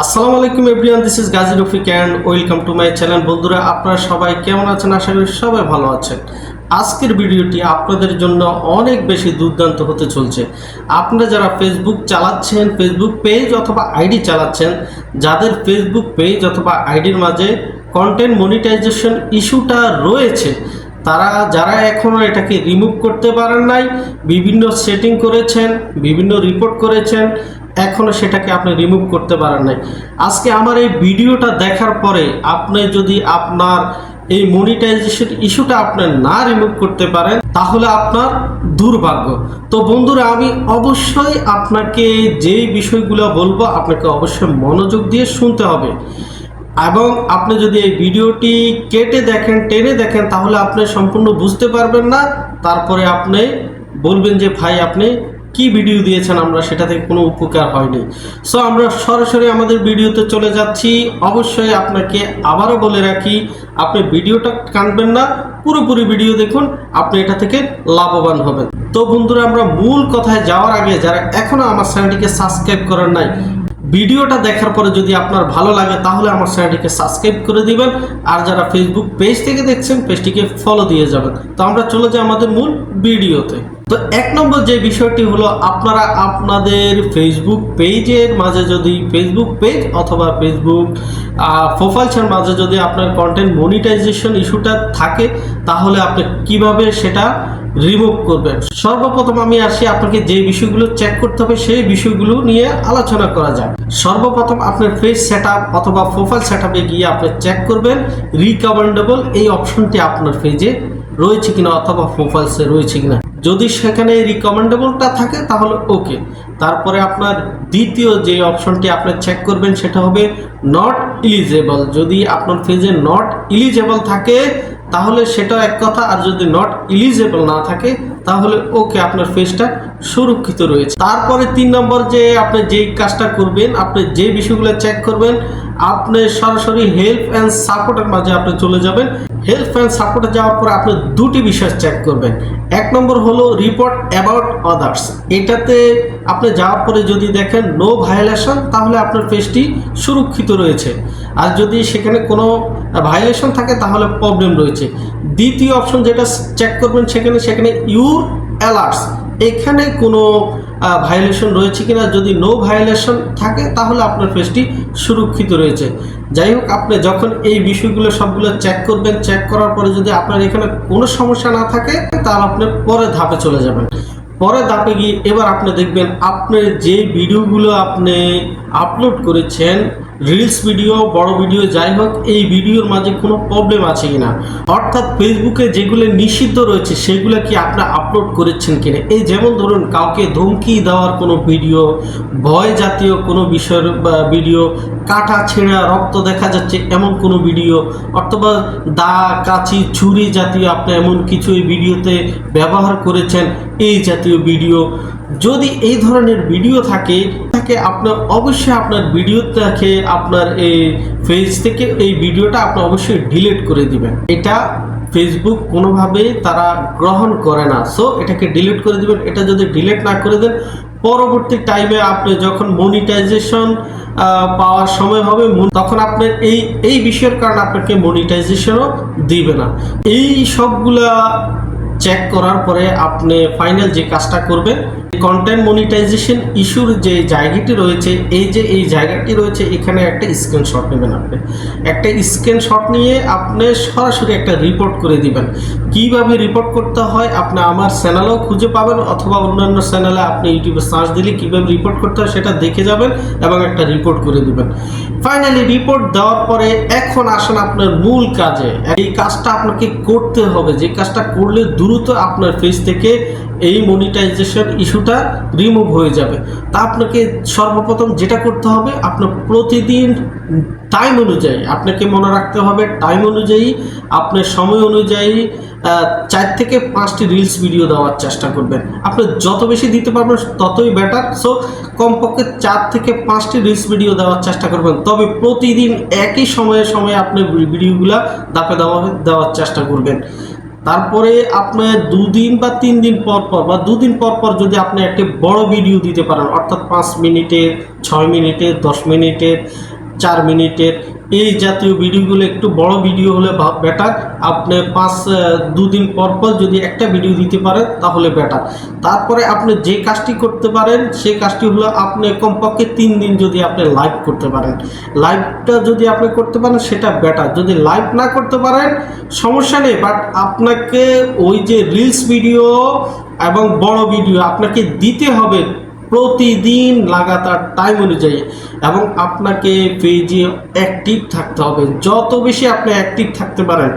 আসসালামু আলাইকুম everyone, this is Gazi Rafiq and welcome to my channel. বন্ধুরা, আপনারা সবাই কেমন আছেন? আশা করি সবাই ভালো আছেন। আজকের ভিডিওটি আপনাদের জন্য অনেক বেশি দুর্দান্ত হতে চলছে। আপনারা যারা ফেসবুক চালাচ্ছেন, ফেসবুক পেজ অথবা আইডি চালাচ্ছেন, যাদের ফেসবুক পেজ অথবা আইডির মাঝে কন্টেন্ট মনিটাইজেশন ইস্যুটা রয়েছে, যারা এখনও এটাকে রিমুভ করতে পারেন নাই, বিভিন্ন সেটিং করেছেন, বিভিন্ন রিপোর্ট করেছেন, এখনও সেটাকে আপনি রিমুভ করতে পারেন নাই। আজকে আমার এই ভিডিওটা দেখার পরে আপনি যদি আপনার এই মনিটাইজেশন ইস্যুটা আপনি না রিমুভ করতে পারেন, তাহলে আপনার দুর্ভাগ্য। তো বন্ধুরা, আমি অবশ্যই আপনাকে যে বিষয়গুলো বলবো আপনাকে অবশ্যই মনোযোগ দিয়ে শুনতে হবে, এবং আপনি যদি এই ভিডিওটি কেটে দেখেন, টেনে দেখেন, তাহলে আপনি সম্পূর্ণ বুঝতে পারবেন না। তারপরে আপনি বলবেন যে ভাই আপনি কি ভিডিও দিয়েছেন, আমরা সেটা থেকে কোনো উপকার হয়নি। সো আমরা সরাসরি আমাদের ভিডিওতে চলে যাচ্ছি। অবশ্যই আপনাকে আবারও বলে রাখি, আপনি ভিডিওটা কাটবেন না, পুরোপুরি ভিডিও দেখুন, আপনি এটা থেকে লাভবান হবেন। তো বন্ধুরা, আমরা মূল কথায় যাওয়ার আগে যারা এখনও আমার চ্যানেলটিকে সাবস্ক্রাইব করেন নাই, ভিডিওটা দেখার পরে যদি আপনার ভালো লাগে তাহলে আমার চ্যানেলটিকে সাবস্ক্রাইব করে দিবেন, আর যারা ফেসবুক পেজ থেকে দেখছেন পেজটিকে ফলো দিয়ে যাবেন। তো আমরা চলে যাই আমাদের মূল ভিডিওতে। তো এক নম্বর যে বিষয়টি হলো, আপনারা আপনাদের ফেসবুক পেজের মাঝে যদি ফেসবুক পেজ অথবা ফেসবুক প্রোফাইলসের মাঝে যদি আপনার কন্টেন্ট মনিটাইজেশন ইস্যুটা থাকে, তাহলে আপনি কিভাবে সেটা রিমুভ করবেন। সর্বপ্রথম আমি আসি, আপনাকে যে বিষয়গুলো চেক করতে হবে সেই বিষয়গুলো নিয়ে আলোচনা করা যায়। সর্বপ্রথম আপনার পেজ সেটআপ অথবা প্রোফাইল সেটআপে গিয়ে আপনি চেক করবেন রিকমেন্ডেবল এই অপশনটি আপনার পেজে রয়েছে কিনা অথবা প্রোফাইলসে রয়েছে কিনা। যদি সেখানে রিকমেন্ডেবলটা থাকে তাহলে ওকে। তারপরে আপনার দ্বিতীয় যে অপশনটি আপনি চেক করবেন সেটা হবে নট এলিজেবল। যদি আপনার পেজে নট এলিজেবল থাকে তাহলে সেটা এক কথা, আর যদি নট এলিজেবল না থাকে তাহলে ওকে, আপনার পেজটা সুরক্ষিত রয়েছে। তারপরে 3 নম্বর যে আপনি যেই কাজটা করবেন, আপনি যে বিষয়গুলো চেক করবেন, আপনি সরাসরি হেল্প অ্যান্ড সাপোর্টের মাঝে আপনি চলে যাবেন। হেল্প অ্যান্ড সাপোর্টে যাওয়ার পরে আপনি দুটি বিষয় চেক করবেন। এক নম্বর হলো রিপোর্ট অ্যাবাউট আদার্স। এটাতে আপনি যাওয়ার পরে যদি দেখেন নো ভায়োলেশন, তাহলে আপনার পেজটি সুরক্ষিত রয়েছে, আর যদি সেখানে কোনো ভায়োলেশন থাকে তাহলে প্রবলেম রয়েছে। দ্বিতীয় অপশন যেটা চেক করবেন, সেখানে ইউর অ্যালার্টস, এখানে কোনো ভায়োলেশন রয়েছে কিনা। যদি নো ভায়োলেশন থাকে তাহলে আপনার পেজটি সুরক্ষিত রয়েছে। যাই হোক, আপনি যখন এই বিষয়গুলো সবগুলো চেক করবেন, চেক করার পরে যদি আপনার এখানে কোনো সমস্যা না থাকে তাহলে আপনি পরের ধাপে চলে যাবেন। পরের ধাপে গিয়ে এবার আপনি দেখবেন আপনার যে ভিডিওগুলো আপনি আপলোড করেছেন, রিলস ভিডিও, বড় ভিডিও, যাই হোক, এই ভিডিওর মাঝে কোনো প্রবলেম আছে কিনা, অর্থাৎ ফেসবুকে যেগুলো নিষিদ্ধ রয়েছে সেগুলো কি আপনি আপলোড করেছেন কিনা। এই যেমন ধরুন কাউকে ধমকি দেওয়ার কোনো ভিডিও, ভয় জাতীয় কোনো বিষয়ের ভিডিও, কাটা ছেঁড়া রক্ত দেখা যাচ্ছে এমন কোনো ভিডিও, অথবা দা, কাঁচি, ছুরি জাতীয় আপনি এমন কিছু এই ভিডিওতে ব্যবহার করেছেন, এই জাতীয় ভিডিও যদি এই ধরনের ভিডিও থাকে আপনার অবশ্যই আপনার ভিডিও থেকে আপনার এই পেজ থেকে এই ভিডিওটা আপনি অবশ্যই ডিলিট করে দিবেন। এটা ফেসবুক কোনোভাবেই তারা গ্রহণ করে না। সো এটাকে ডিলিট করে দিবেন। এটা যদি ডিলিট না করে দেন, পরবর্তী টাইমে আপনি যখন মনিটাইজেশন পাওয়ার সময় হবে, তখন আপনার এই বিষয়ের কারণে আপনাকে মনিটাইজেশনও দিবে না। এই সবগুলা চেক করার পরে আপনি ফাইনাল যে কাজটা করবেন, কন্টেন্ট মনিটাইজেশন ইস্যুর যে জায়গাটি রয়েছে, এই জায়গাটি রয়েছে, এখানে একটা স্ক্রিনশট নেবেন। আপনি একটা স্ক্রিনশট নিয়ে আপনি সরাসরি একটা রিপোর্ট করে দিবেন। কিভাবে রিপোর্ট করতে হয় আপনি আমার চ্যানেলেও খুঁজে পাবেন, অথবা অন্যান্য চ্যানেলে আপনি ইউটিউবে সার্চ দিলে কিভাবে রিপোর্ট করতে হয় সেটা দেখে যাবেন এবং একটা রিপোর্ট করে দিবেন। ফাইনালি রিপোর্ট দেওয়ার পরে এখন আসেন আপনার মূল কাজে। এই কাজটা আপনাকে করতে হবে, যে কাজটা করলে দ্রুত আপনার পেজ থেকে এই মনিটাইজেশন ইস্যুটা রিমুভ হয়ে যাবে। তা আপনাকে সর্বপ্রথম যেটা করতে হবে, আপনার প্রতিদিন টাইম অনুযায়ী আপনাকে মনে রাখতে হবে, টাইম অনুযায়ী আপনার সময় অনুযায়ী 4 থেকে 5টি রিলস ভিডিও দেওয়ার চেষ্টা করবেন। আপনি যত বেশি দিতে পারবেন ততই বেটার। সো কমপক্ষে 4 থেকে 5টি রিলস ভিডিও দেওয়ার চেষ্টা করবেন, তবে প্রতিদিন একই সময়ে আপনি ভিডিওগুলো দাপে দেওয়ার চেষ্টা করবেন। তারপরে আপনি 2 দিন বা 3 দিন পর পর বা 2 দিন পর পর যদি আপনি একটি বড় ভিডিও দিতে পারেন, অর্থাৎ 5 মিনিটের, 6 মিনিটের, 10 মিনিটের, 4 মিনিটের, এই জাতীয় ভিডিওগুলো একটু বড় ভিডিও হলে বেটার। আপনি 2 দিন পর পর যদি একটা ভিডিও দিতে পারেন তাহলে বেটার। তারপরে আপনি যে কাজটি করতে পারেন সেই কাজটি হলো আপনি কমপক্ষে 3 দিন যদি আপনি লাইভ করতে পারেন, লাইভটা যদি আপনি করতে পারেন সেটা বেটার। যদি লাইভ না করতে পারেন সমস্যা নেই, বাট আপনাকে ওই যে রিলস ভিডিও এবং বড় ভিডিও আপনাকে দিতে হবে প্রতিদিন লাগাতার টাইম অনুযায়ী, এবং আপনাকে পেজে অ্যাক্টিভ থাকতে হবে। যত বেশি আপনি অ্যাক্টিভ থাকতে পারেন,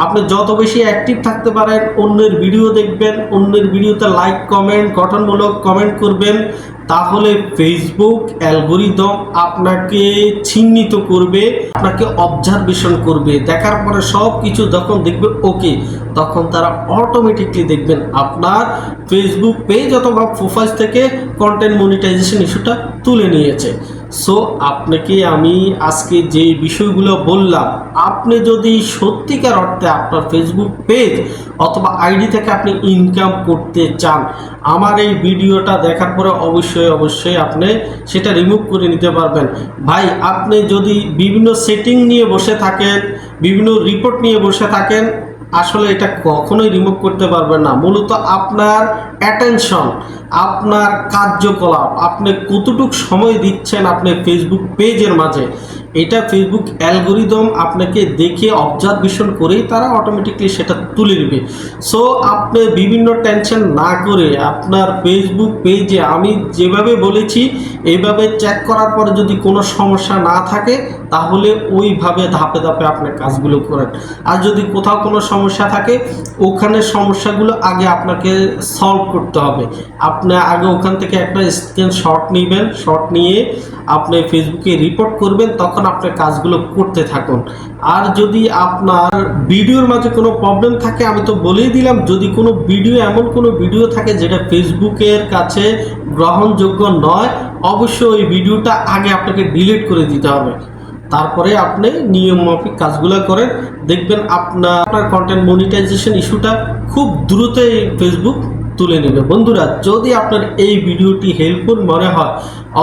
আপনি যত বেশি অ্যাক্টিভ থাকতে পারেন, অন্যের ভিডিও দেখবেন, অন্যের ভিডিওতে লাইক কমেন্ট গঠনমূলক কমেন্ট করবেন, তাহলে ফেসবুক অ্যালগরিদম আপনাকে চিহ্নিত করবে, আপনাকে অবজারভেশন করবে। দেখার পরে সব কিছু যখন দেখবে ওকে, তখন তারা অটোমেটিকলি দেখবেন আপনার ফেসবুক পেজ অথবা প্রোফাইল থেকে কন্টেন্ট মনিটাইজেশন ইস্যুটা তুলে নিয়েছে। সো আপনাকে আমি আজকে যে বিষয়গুলো বললাম, আপনি যদি সত্যিকার অর্থে আপনার ফেসবুক পেজ অথবা আইডি থেকে আপনি ইনকাম করতে চান, আমার এই ভিডিওটা দেখার পরে অবশ্যই আপনি সেটা রিমুভ করে নিতে পারবেন। ভাই, আপনি যদি বিভিন্ন সেটিং নিয়ে বসে থাকেন, বিভিন্ন রিপোর্ট নিয়ে বসে থাকেন, আসলে এটা কখনোই রিমুভ করতে পারবেন না। মূলত আপনার অ্যাটেনশন, আপনার কার্যকলাপ, আপনি কতটুকু সময় দিচ্ছেন আপনি ফেসবুক পেজের মাঝে, এটা ফেসবুক অ্যালগরিদম আপনাকে দেখে অবজারভেশন করেই তারা অটোমেটিকলি সেটা তুলে নেবে। সো আপনি বিভিন্ন টেনশন না করে আপনার ফেসবুক পেজে আমি যেভাবে বলেছি এইভাবে চেক করার পরে যদি কোনো সমস্যা না থাকে তাহলে ওইভাবে ধাপে ধাপে আপনি কাজগুলো করেন। আর যদি কোথাও কোনো সমস্যা থাকে ওখানে সমস্যাগুলো আগে আপনাকে সলভ করতে হবে। আপনি আগে ওখান থেকে একটা স্ক্রিনশট নেবেন, শট নিয়ে আপনি ফেসবুকে রিপোর্ট করবেন, তখন আপনি কাজগুলো করতে থাকুন। আর যদি আপনার ভিডিওর মাঝে কোনো প্রবলেম থাকে, আমি তো বলেই দিলাম, যদি কোনো ভিডিও এমন কোনো ভিডিও থাকে যেটা ফেসবুকের কাছে গ্রহণযোগ্য নয়, অবশ্যই ওই ভিডিওটা আগে আপনাকে ডিলিট করে দিতে হবে। তারপরে আপনি নিয়ম মাফিক কাজগুলো করেন, দেখবেন আপনার কন্টেন্ট মনিটাইজেশন ইস্যুটা খুব দ্রুতই ফেসবুক তুলে নেবে। বন্ধুরা, যদি আপনার এই ভিডিওটি হেল্পফুল মনে হয়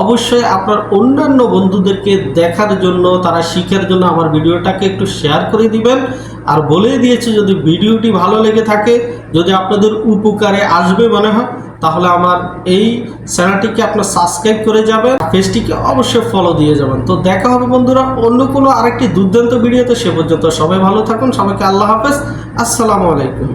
অবশ্যই আপনার অন্যান্য বন্ধুদেরকে দেখার জন্য, তারা শিখার জন্য আমার ভিডিওটাকে একটু শেয়ার করে দিবেন। আর বলে দিয়েছি, যদি ভিডিওটি ভালো লেগে থাকে, যদি আপনাদের উপকারে আসবে মনে হয়, তাহলে আমার এই চ্যানেলটিকে আপনার সাবস্ক্রাইব করে যাবেন, পেজটিকে অবশ্যই ফলো দিয়ে যাবেন। তো দেখা হবে বন্ধুরা অন্য কোনো আরেকটি দুর্দান্ত ভিডিওতে। সে পর্যন্ত সবাই ভালো থাকুন, সবাইকে আল্লাহ হাফেজ, আসসালামু আলাইকুম।